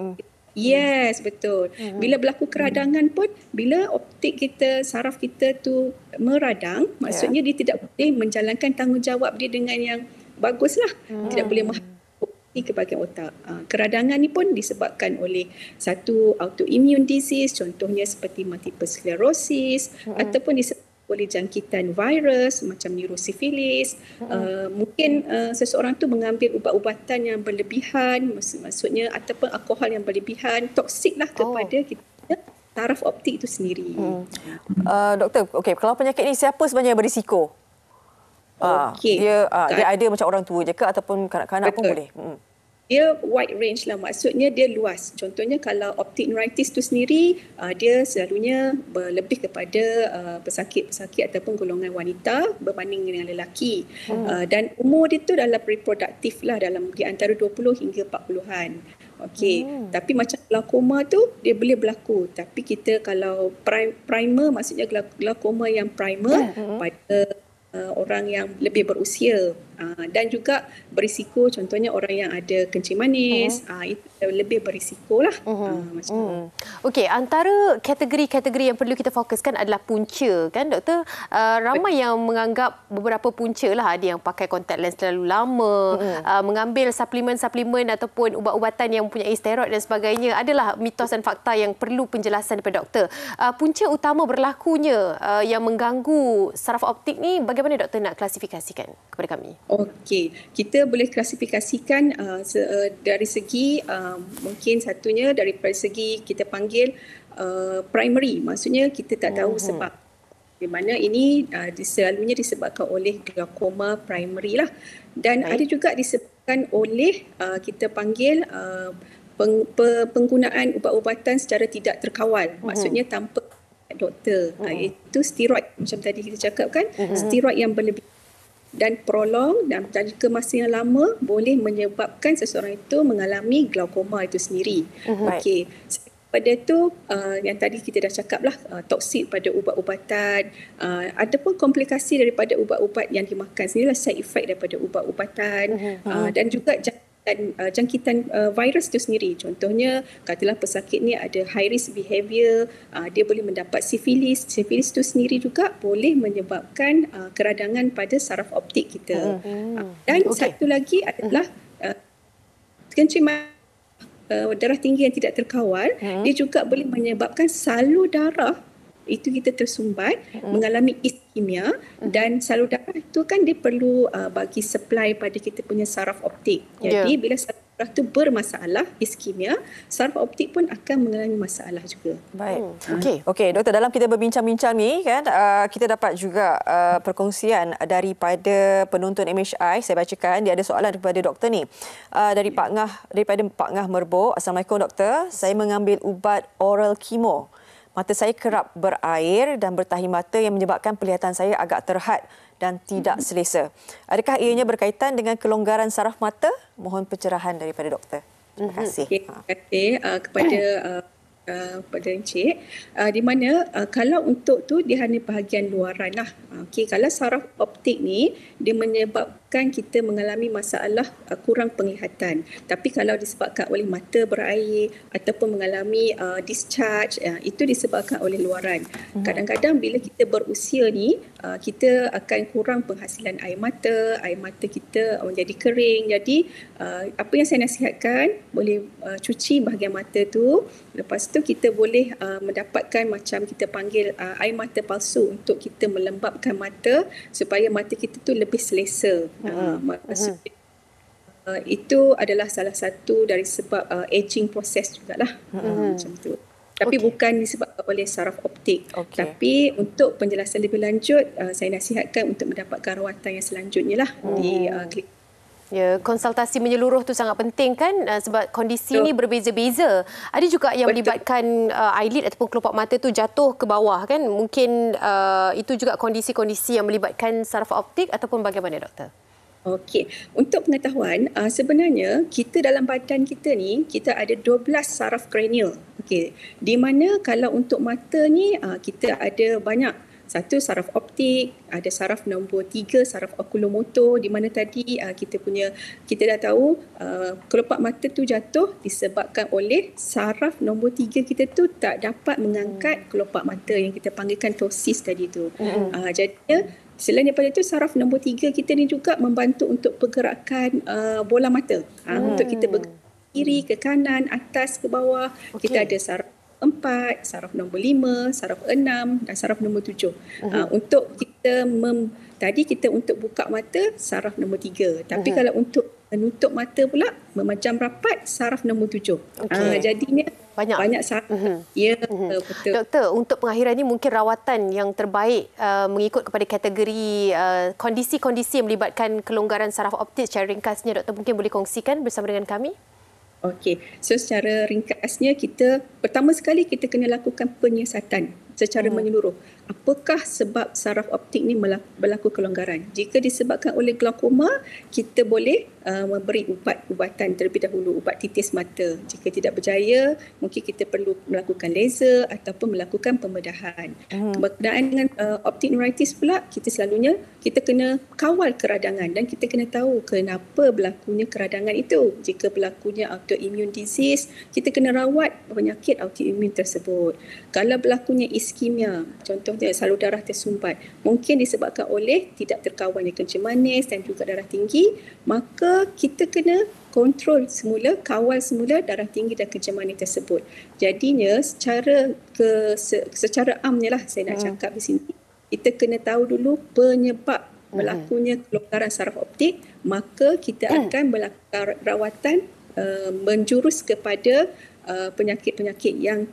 Yes, betul. Bila berlaku keradangan pun, bila optik kita, saraf kita tu meradang, maksudnya dia tidak boleh menjalankan tanggungjawab dia dengan yang baguslah. Tidak boleh ke bahagian otak. Keradangan ni pun disebabkan oleh satu autoimmune disease, contohnya seperti multiple sclerosis, ataupun disebabkan oleh jangkitan virus macam neurosifilis. Mungkin seseorang tu mengambil ubat-ubatan yang berlebihan, maksudnya ataupun alkohol yang berlebihan, toksik lah kepada kita, saraf optik itu sendiri. Doktor, kalau penyakit ni siapa sebenarnya yang berisiko? Dia ada macam orang tua je ke ataupun kanak-kanak pun boleh? Dia wide range lah, maksudnya dia luas. Contohnya kalau optic neuritis tu sendiri, dia selalunya lebih kepada pesakit-pesakit ataupun golongan wanita berbanding dengan lelaki. Dan umur dia tu dalam reproduktif lah, dalam di antara 20 hingga 40-an. Okey, tapi macam glaukoma tu dia boleh berlaku. Tapi kita kalau primer, maksudnya glaukoma yang primer pada orang yang lebih berusia dan juga berisiko, contohnya orang yang ada kencing manis, itu lebih berisiko lah. Okey, antara kategori-kategori yang perlu kita fokuskan adalah punca, kan doktor? Ramai yang menganggap beberapa punca lah, ada yang pakai kontak lens terlalu lama, mengambil suplemen-suplemen ataupun ubat-ubatan yang mempunyai steroid dan sebagainya. Adalah mitos dan fakta yang perlu penjelasan daripada doktor. Punca utama berlakunya yang mengganggu saraf optik ni, bagaimana doktor nak klasifikasikan kepada kami? Okey, kita boleh klasifikasikan dari segi mungkin satunya daripada segi kita panggil primary, maksudnya kita tak tahu sebab. Di mana ini selalunya disebabkan oleh glaukoma primary lah, dan ada juga disebabkan oleh kita panggil penggunaan ubat-ubatan secara tidak terkawal, maksudnya tanpa doktor, iaitu steroid macam tadi kita cakap kan, steroid yang berlebih dan prolong dan jangka masa yang lama boleh menyebabkan seseorang itu mengalami glaukoma itu sendiri. Okey. Pada tu yang tadi kita dah cakap lah, toksik pada ubat-ubatan, ada pun komplikasi daripada ubat-ubat yang dimakan, inilah side effect daripada ubat-ubatan, dan juga jangkitan virus itu sendiri. Contohnya, katalah pesakit ni ada high risk behavior, dia boleh mendapat sifilis. Sifilis itu sendiri juga boleh menyebabkan keradangan pada saraf optik kita. Dan satu lagi adalah kencing manis, darah tinggi yang tidak terkawal, dia juga boleh menyebabkan salur darah itu kita tersumbat, mengalami iskemia, dan salur darah itu kan dia perlu bagi supply pada kita punya saraf optik. Jadi bila saraf darah itu bermasalah, iskemia, saraf optik pun akan mengalami masalah juga. Baik. Okey, doktor, dalam kita berbincang-bincang ni kan, kita dapat juga perkongsian daripada penonton MHI. Saya bacakan, dia ada soalan daripada doktor ni. Daripada Pak Ngah Merbok. Assalamualaikum doktor. Saya mengambil ubat oral kemo. Mata saya kerap berair dan bertahi mata yang menyebabkan penglihatan saya agak terhad dan tidak selesa. Adakah ianya berkaitan dengan kelonggaran saraf mata? Mohon pencerahan daripada doktor. Terima kasih. Terima kasih kepada Encik. Di mana kalau untuk tu dia hanya bahagian luaran lah. Kalau saraf optik ni dia menyebabkan kita mengalami masalah kurang penglihatan. Tapi kalau disebabkan oleh mata berair ataupun mengalami discharge, itu disebabkan oleh luaran. Kadang-kadang bila kita berusia ni, kita akan kurang penghasilan air mata kita menjadi kering. Jadi apa yang saya nasihatkan, boleh cuci bahagian mata tu. Lepas tu kita boleh mendapatkan macam kita panggil air mata palsu untuk kita melembabkan mata supaya mata kita tu lebih selesa. Itu adalah salah satu dari sebab aging proses jugalah. Macam tu. Tapi bukan disebabkan oleh saraf optik. Tapi untuk penjelasan lebih lanjut, saya nasihatkan untuk mendapatkan rawatan yang selanjutnya lah di klinik. Ya, konsultasi menyeluruh tu sangat penting kan, sebab kondisi ni berbeza-beza. Ada juga yang melibatkan eyelid ataupun kelopak mata tu jatuh ke bawah kan. Mungkin itu juga kondisi-kondisi yang melibatkan saraf optik ataupun bagaimana doktor? Okey, untuk pengetahuan, sebenarnya kita dalam badan kita ni, kita ada 12 saraf kranial. Okey, di mana kalau untuk mata ni, kita ada banyak. Satu, saraf optik, ada saraf nombor 3, saraf okulomotor, di mana tadi kita dah tahu kelopak mata tu jatuh disebabkan oleh saraf nombor 3 kita tu tak dapat mengangkat kelopak mata yang kita panggilkan ptosis tadi tu. Jadinya selain daripada itu, saraf nombor 3 kita ni juga membantu untuk pergerakan bola mata. Untuk kita bergerak kiri ke kanan, atas ke bawah. Kita ada saraf 4, saraf nombor 5, saraf 6 dan saraf nombor 7. Untuk kita tadi kita untuk buka mata saraf nombor 3. Tapi kalau untuk menutup mata pula memejam rapat saraf nombor 7. Jadinya banyak saraf. Ya, betul. Doktor, untuk pengakhiran ini mungkin rawatan yang terbaik mengikut kepada kategori kondisi-kondisi yang melibatkan kelonggaran saraf optik secara ringkasnya, doktor mungkin boleh kongsikan bersama dengan kami? Okey, so secara ringkasnya pertama sekali kita kena lakukan penyiasatan. secara menyeluruh. Apakah sebab saraf optik ni berlaku kelonggaran? Jika disebabkan oleh glaukoma, kita boleh memberi ubatan terlebih dahulu, ubat titis mata. Jika tidak berjaya, mungkin kita perlu melakukan laser ataupun melakukan pembedahan. Berkenaan dengan optic neuritis pula, kita selalunya kita kena kawal keradangan dan kita kena tahu kenapa berlakunya keradangan itu. Jika berlakunya autoimmune disease, kita kena rawat penyakit autoimmune tersebut. Kalau berlakunya iskemia, contohnya salur darah tersumbat, mungkin disebabkan oleh tidak terkawalnya kencing manis dan juga darah tinggi, maka kita kena kontrol semula, kawal semula darah tinggi dan kencing manis tersebut. Jadinya secara amnya lah saya nak cakap di sini, kita kena tahu dulu penyebab berlakunya kelonggaran saraf optik, maka kita akan melakukan rawatan menjurus kepada penyakit-penyakit yang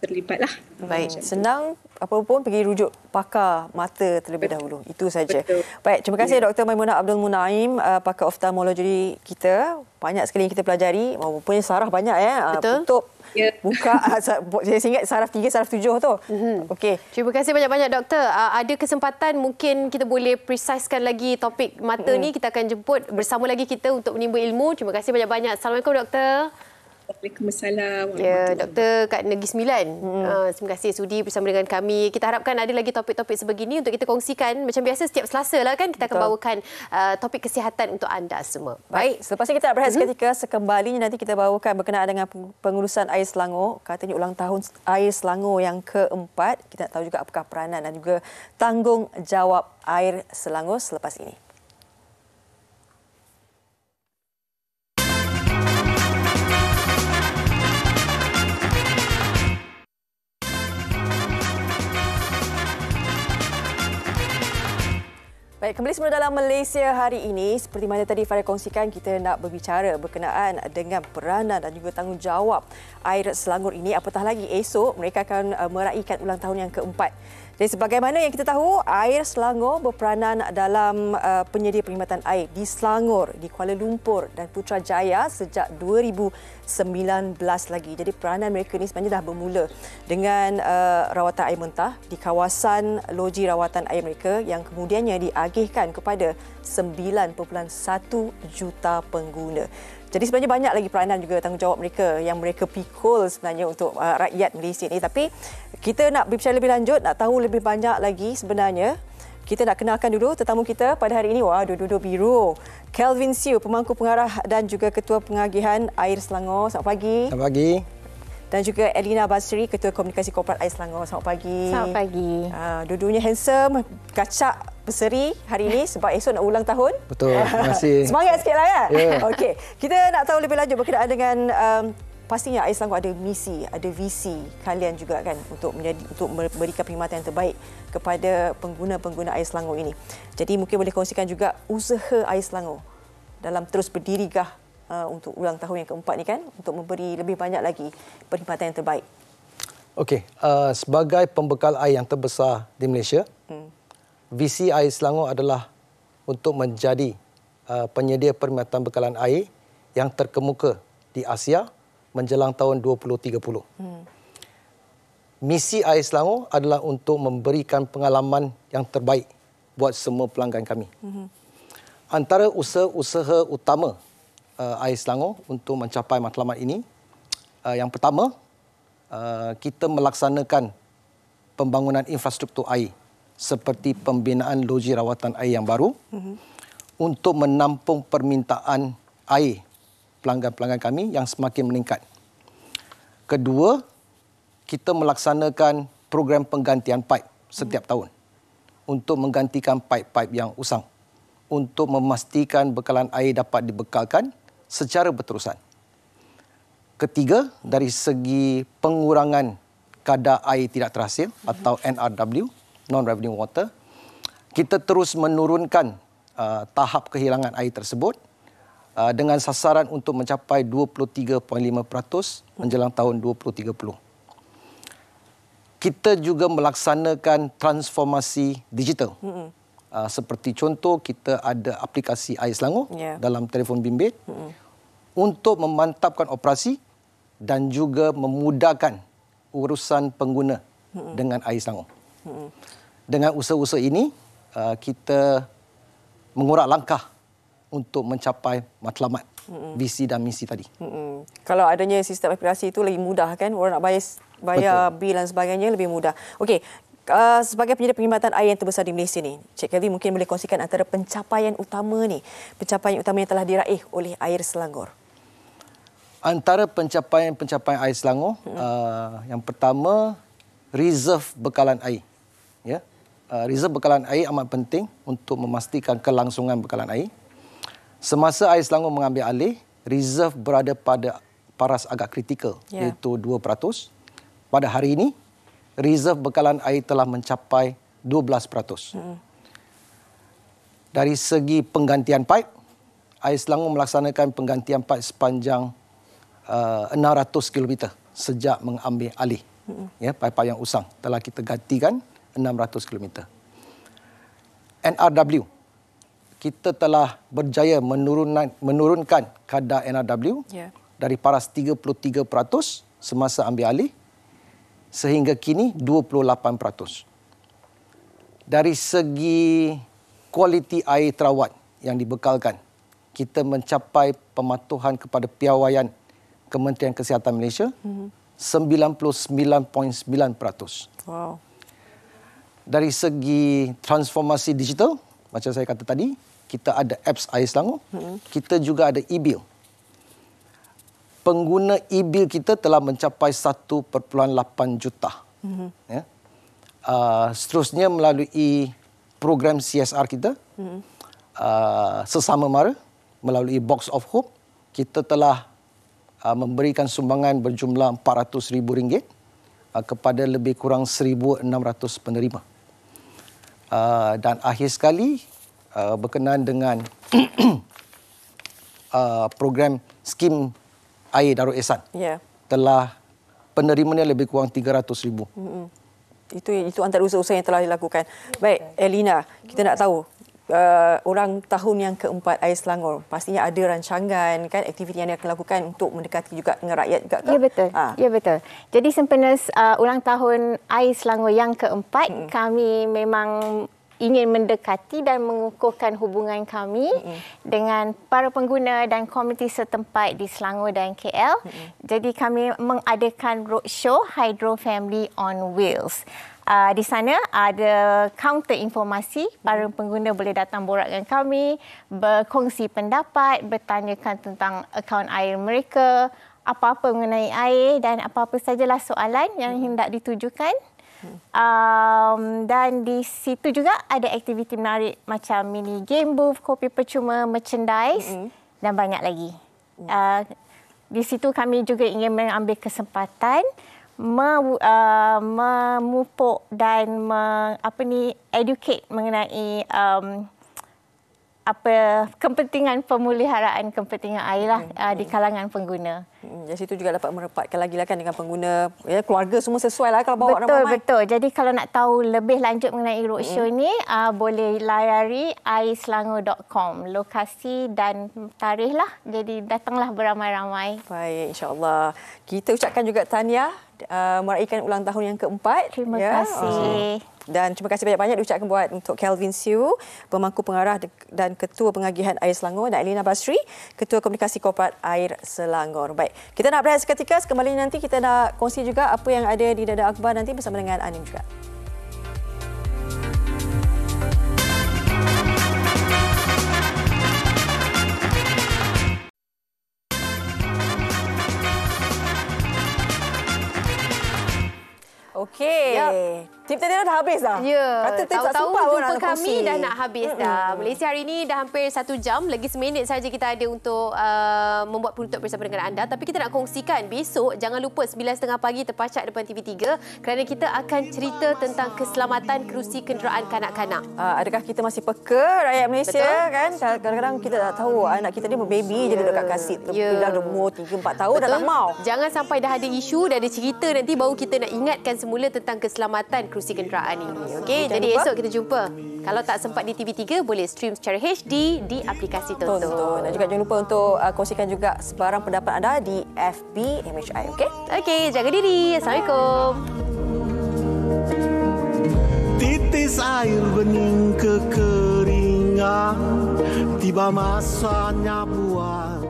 terlibat lah. Baik, senang apa pun pergi rujuk pakar mata terlebih dahulu. Itu saja. Baik, terima kasih Dr. Maimunah Abdul Munaim, pakar oftalmologi kita. Banyak sekali yang kita pelajari. Rupanya saraf banyak tutup, buka. Saya ingat saraf 3, saraf 7 tu. Okey. Terima kasih banyak-banyak doktor. Ada kesempatan mungkin kita boleh precisekan lagi topik mata ni. Kita akan jemput bersama lagi kita untuk menimba ilmu. Terima kasih banyak-banyak. Assalamualaikum doktor. Waalaikumsalam. Ya, Dr. Kak Negeri 9. Terima kasih sudi bersama dengan kami. Kita harapkan ada lagi topik-topik sebegini untuk kita kongsikan. Macam biasa setiap Selasa lah kan kita akan bawakan topik kesihatan untuk anda semua. Baik, selepas ini kita nak berehat seketika. Sekembalinya nanti kita bawakan berkenaan dengan pengurusan Air Selangor. Katanya ulang tahun Air Selangor yang keempat. Kita nak tahu juga apakah peranan dan juga tanggungjawab Air Selangor selepas ini. Baik, kembali semula dalam Malaysia hari ini. Seperti mana tadi Farid kongsikan, kita nak berbicara berkenaan dengan peranan dan juga tanggungjawab Air Selangor ini. Apatah lagi esok mereka akan meraihkan ulang tahun yang keempat. Jadi sebagaimana yang kita tahu, Air Selangor berperanan dalam penyedia perkhidmatan air di Selangor, di Kuala Lumpur dan Putrajaya sejak 2019 lagi. Jadi peranan mereka ini sebenarnya dah bermula dengan rawatan air mentah di kawasan loji rawatan air mereka yang kemudiannya diagihkan kepada 9.1 juta pengguna. Jadi sebenarnya banyak lagi peranan juga tanggungjawab mereka yang mereka pikul sebenarnya untuk rakyat Malaysia ini. Tapi kita nak berbicara lebih lanjut, nak tahu lebih banyak lagi sebenarnya. Kita nak kenalkan dulu tetamu kita pada hari ini. Wah, duduk biru. Kelvin Siu, pemangku pengarah dan juga ketua pengagihan Air Selangor. Selamat pagi. Selamat pagi. Dan juga Elina Basri, Ketua Komunikasi Korporat Air Selangor. Selamat pagi. Selamat pagi. Dua-duanya handsome, kacak berseri hari ini sebab esok nak ulang tahun. Betul, terima kasih. Semangat sikitlah ya. Yeah. Okey, kita nak tahu lebih lanjut berkenaan dengan pastinya Air Selangor ada misi, ada visi kalian juga kan untuk memberikan perkhidmatan yang terbaik kepada pengguna-pengguna Air Selangor ini. Jadi mungkin boleh kongsikan juga usaha Air Selangor dalam terus berdirigah untuk ulang tahun yang keempat ni kan, untuk memberi lebih banyak lagi perkhidmatan yang terbaik. Okey, sebagai pembekal air yang terbesar di Malaysia, visi Air Selangor adalah untuk menjadi penyedia perkhidmatan bekalan air yang terkemuka di Asia menjelang tahun 2030. Misi Air Selangor adalah untuk memberikan pengalaman yang terbaik buat semua pelanggan kami. Antara usaha-usaha utama Air Selangor untuk mencapai matlamat ini, yang pertama, kita melaksanakan pembangunan infrastruktur air seperti pembinaan loji rawatan air yang baru untuk menampung permintaan air pelanggan-pelanggan kami yang semakin meningkat. Kedua, kita melaksanakan program penggantian paip setiap tahun untuk menggantikan paip-paip yang usang untuk memastikan bekalan air dapat dibekalkan secara berterusan. Ketiga, dari segi pengurangan kadar air tidak terhasil atau NRW, Non-Revenue Water, kita terus menurunkan tahap kehilangan air tersebut dengan sasaran untuk mencapai 23.5% menjelang tahun 2030. Kita juga melaksanakan transformasi digital. Seperti contoh, kita ada aplikasi Air Selangor dalam telefon bimbit untuk memantapkan operasi dan juga memudahkan urusan pengguna dengan Air Selangor. Dengan usaha-usaha ini, kita mengurak langkah untuk mencapai matlamat visi dan misi tadi. Kalau adanya sistem aplikasi itu lebih mudah kan, orang nak bayar bil dan sebagainya lebih mudah. Okey, sebagai penyedia perkhidmatan air yang terbesar di Malaysia ni, Cik Kelvin mungkin boleh kongsikan antara pencapaian utama yang telah diraih oleh Air Selangor. Antara pencapaian Air Selangor, yang pertama, reserve bekalan air. Ya. Reserve bekalan air amat penting untuk memastikan kelangsungan bekalan air. Semasa Air Selangor mengambil alih, reserve berada pada paras agak kritikal, iaitu 2%. Pada hari ini, reserve bekalan air telah mencapai 12%. Dari segi penggantian pipe, Air Selangor melaksanakan penggantian pipe sepanjang 600 km sejak mengambil alih. Pipe yang usang telah kita gantikan 600 km. NRW, kita telah berjaya menurunkan kadar NRW dari paras 33% semasa ambil alih sehingga kini 28%. Dari segi kualiti air terawat yang dibekalkan, kita mencapai pematuhan kepada piawaian Kementerian Kesihatan Malaysia 99.9%. Wow. Dari segi transformasi digital, macam saya kata tadi, kita ada apps Air Selangor, kita juga ada e-bill. Pengguna e-bill kita telah mencapai 1.8 juta. Seterusnya melalui program CSR kita, sesama mara, melalui Box of Hope, kita telah memberikan sumbangan berjumlah RM400,000 kepada lebih kurang 1,600 penerima. Dan akhir sekali, berkenaan dengan program skim air Darul Ehsan, telah penerimanya lebih kurang 300,000. Itu antara usaha-usaha yang telah dilakukan. Baik, Elina, kita nak tahu orang tahun yang keempat Air Selangor, pastinya ada rancangan kan, aktiviti yang akan lakukan untuk mendekati juga dengan rakyat juga ke? Ya betul. Ya betul. Jadi sempena ulang tahun Air Selangor yang keempat, kami memang ingin mendekati dan mengukuhkan hubungan kami dengan para pengguna dan komuniti setempat di Selangor dan KL. Jadi kami mengadakan roadshow Hydro Family on Wheels. Di sana ada kaunter informasi, para pengguna boleh datang borak dengan kami, berkongsi pendapat, bertanyakan tentang akaun air mereka, apa-apa mengenai air dan apa-apa sajalah soalan yang hendak ditujukan. Dan di situ juga ada aktiviti menarik macam mini game booth, kopi percuma, merchandise dan banyak lagi. Di situ kami juga ingin mengambil kesempatan memupuk dan educate mengenai kepentingan pemeliharaan kepentingan air lah di kalangan pengguna. Di situ juga dapat merapatkan lagi lah kan dengan pengguna, keluarga semua sesuai lah kalau bawa ramai. Betul. Jadi kalau nak tahu lebih lanjut mengenai roadshow ni, boleh layari airselangor.com, lokasi dan tarikh lah. Jadi datanglah beramai-ramai. Baik, insya-Allah. Kita ucapkan juga tahniah meraihkan ulang tahun yang keempat. Terima kasih. Dan terima kasih banyak-banyak diucapkan buat untuk Kelvin Siu, pemangku pengarah dan Ketua Pengagihan Air Selangor, dan Elina Basri, Ketua Komunikasi Korporat Air Selangor. Baik, kita nak berehat seketika. Kembali nanti kita nak kongsi juga apa yang ada di Dada Akhbar nanti bersama dengan Anim juga. Okey. Tip tadi dah habis dah. Ya. Kata tahu-tahu jumpa kami dah nak habis dah. Malaysia hari ini dah hampir 1 jam. Lagi seminit saja kita ada untuk membuat penutup bersama dengan anda. Tapi kita nak kongsikan besok, jangan lupa 9.30 pagi terpacak depan TV3 kerana kita akan cerita tentang keselamatan kerusi kenderaan kanak-kanak. Adakah kita masih peka rakyat Malaysia? Betul. Kan? Kadang-kadang kita tak tahu anak kita ni baby je dekat kasit. Dah umur 3-4 tahun. Betul. Dah tak mau. Jangan sampai dah ada isu, dah ada cerita, nanti baru kita nak ingatkan semula tentang keselamatan kerusi kenderaan ini. Okey, jadi esok kita jumpa. Kalau tak sempat di TV3, boleh stream secara HD di aplikasi Tonton. Dan juga jangan lupa untuk kongsikan juga sebarang pendapat anda di FB MHI. Okey? Okey, jaga diri. Assalamualaikum. Tetes air bening kekeringan, tiba masanya buah